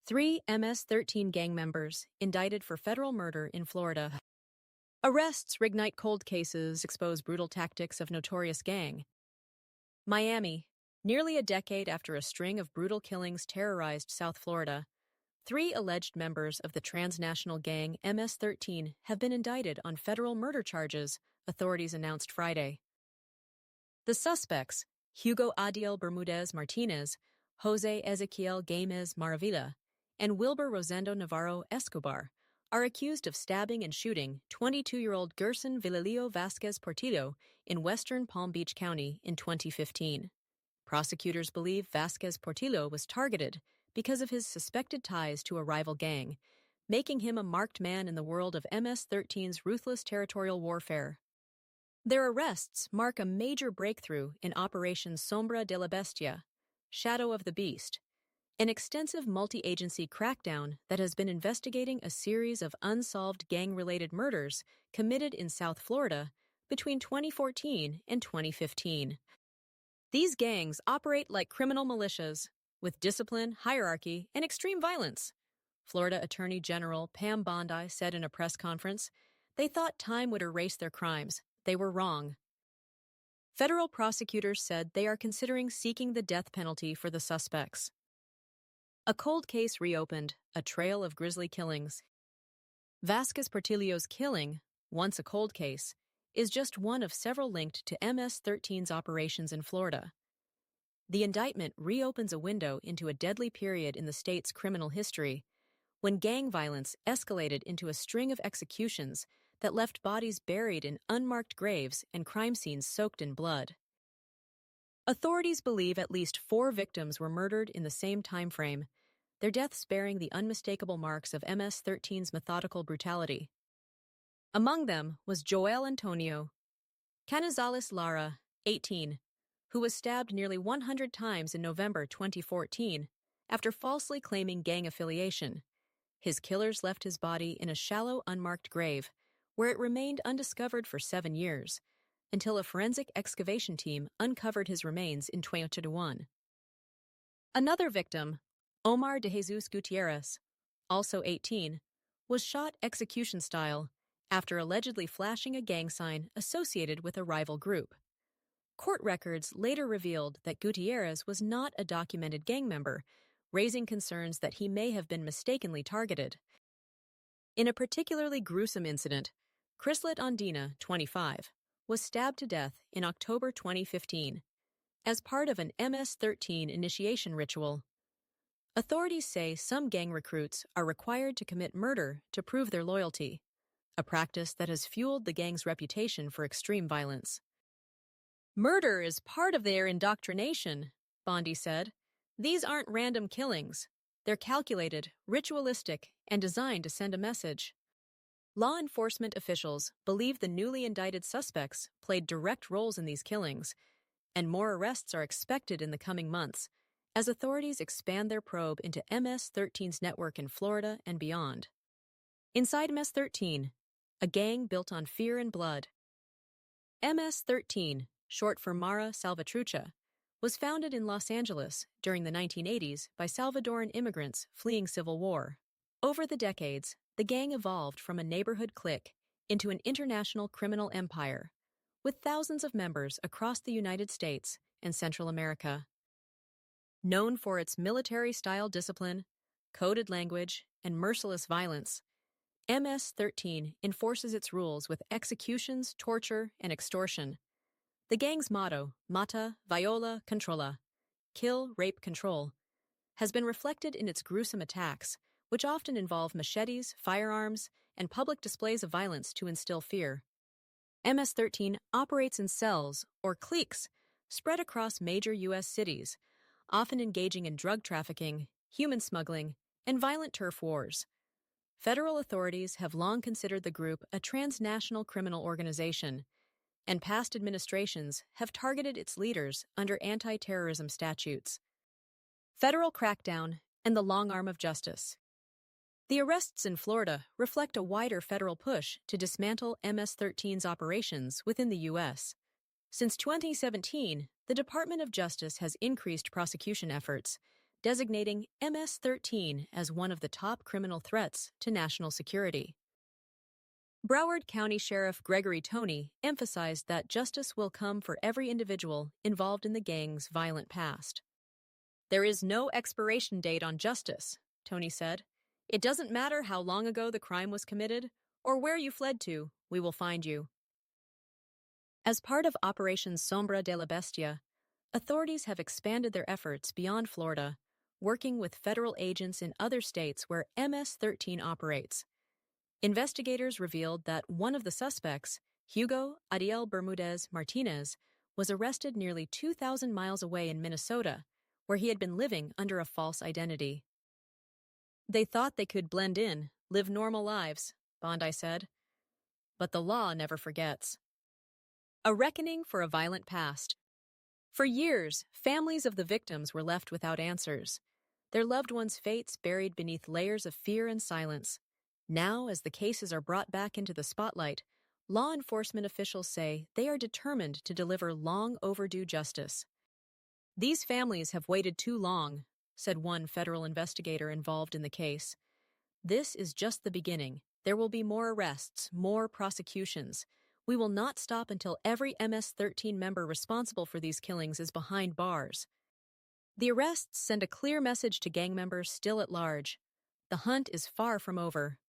Three MS-13 gang members indicted for federal murder in Florida. Arrests reignite cold cases, expose brutal tactics of notorious gang. Miami. Nearly a decade after a string of brutal killings terrorized South Florida, three alleged members of the transnational gang MS-13 have been indicted on federal murder charges, authorities announced Friday. The suspects, Hugo Adiel Bermudez Martinez, Jose Ezequiel Gamez Maravilla, and Wilber Rosendo Navarro Escobar, are accused of stabbing and shooting 22-year-old Gerson Villalio Vasquez Portillo in western Palm Beach County in 2015. Prosecutors believe Vasquez Portillo was targeted because of his suspected ties to a rival gang, making him a marked man in the world of MS-13's ruthless territorial warfare. Their arrests mark a major breakthrough in Operation Sombra de la Bestia, Shadow of the Beast, an extensive multi-agency crackdown that has been investigating a series of unsolved gang-related murders committed in South Florida between 2014 and 2015. These gangs operate like criminal militias, with discipline, hierarchy, and extreme violence. Florida Attorney General Pam Bondi said in a press conference, "They thought time would erase their crimes. They were wrong." Federal prosecutors said they are considering seeking the death penalty for the suspects. A cold case reopened, a trail of grisly killings. Vasquez Portillo's killing, once a cold case, is just one of several linked to MS-13's operations in Florida. The indictment reopens a window into a deadly period in the state's criminal history, when gang violence escalated into a string of executions that left bodies buried in unmarked graves and crime scenes soaked in blood. Authorities believe at least 4 victims were murdered in the same time frame, their deaths bearing the unmistakable marks of MS-13's methodical brutality. Among them was Joel Antonio Canizales Lara, 18, who was stabbed nearly 100 times in November 2014 after falsely claiming gang affiliation. His killers left his body in a shallow, unmarked grave, where it remained undiscovered for 7 years, until a forensic excavation team uncovered his remains in 2021. Another victim, Omar de Jesus Gutierrez, also 18, was shot execution-style after allegedly flashing a gang sign associated with a rival group. Court records later revealed that Gutierrez was not a documented gang member, raising concerns that he may have been mistakenly targeted. In a particularly gruesome incident, Chryslet Ondina, 25, was stabbed to death in October 2015 as part of an MS-13 initiation ritual. Authorities say some gang recruits are required to commit murder to prove their loyalty, a practice that has fueled the gang's reputation for extreme violence. "Murder is part of their indoctrination," Bondi said. "These aren't random killings. They're calculated, ritualistic, and designed to send a message." Law enforcement officials believe the newly indicted suspects played direct roles in these killings, and more arrests are expected in the coming months as authorities expand their probe into MS-13's network in Florida and beyond. Inside MS-13, a gang built on fear and blood. MS-13, short for Mara Salvatrucha, was founded in Los Angeles during the 1980s by Salvadoran immigrants fleeing civil war. Over the decades, the gang evolved from a neighborhood clique into an international criminal empire, with thousands of members across the United States and Central America. Known for its military-style discipline, coded language, and merciless violence, MS-13 enforces its rules with executions, torture, and extortion. The gang's motto, Mata, Viola, Controla, kill, rape, control, has been reflected in its gruesome attacks, which often involve machetes, firearms, and public displays of violence to instill fear. MS-13 operates in cells, or cliques, spread across major U.S. cities, often engaging in drug trafficking, human smuggling, and violent turf wars. Federal authorities have long considered the group a transnational criminal organization, and past administrations have targeted its leaders under anti-terrorism statutes. Federal crackdown and the long arm of justice. The arrests in Florida reflect a wider federal push to dismantle MS-13's operations within the U.S. Since 2017, the Department of Justice has increased prosecution efforts, designating MS-13 as one of the top criminal threats to national security. Broward County Sheriff Gregory Toney emphasized that justice will come for every individual involved in the gang's violent past. "There is no expiration date on justice," Toney said. "It doesn't matter how long ago the crime was committed or where you fled to, we will find you." As part of Operation Sombra de la Bestia, authorities have expanded their efforts beyond Florida, working with federal agents in other states where MS-13 operates. Investigators revealed that one of the suspects, Hugo Ariel Bermudez Martinez, was arrested nearly 2,000 miles away in Minnesota, where he had been living under a false identity. "They thought they could blend in, live normal lives," Bondi said. "But the law never forgets." A reckoning for a violent past. For years, families of the victims were left without answers, their loved ones' fates buried beneath layers of fear and silence. Now, as the cases are brought back into the spotlight, law enforcement officials say they are determined to deliver long overdue justice. "These families have waited too long," said one federal investigator involved in the case. "This is just the beginning. There will be more arrests, more prosecutions. We will not stop until every MS-13 member responsible for these killings is behind bars." The arrests send a clear message to gang members still at large. The hunt is far from over.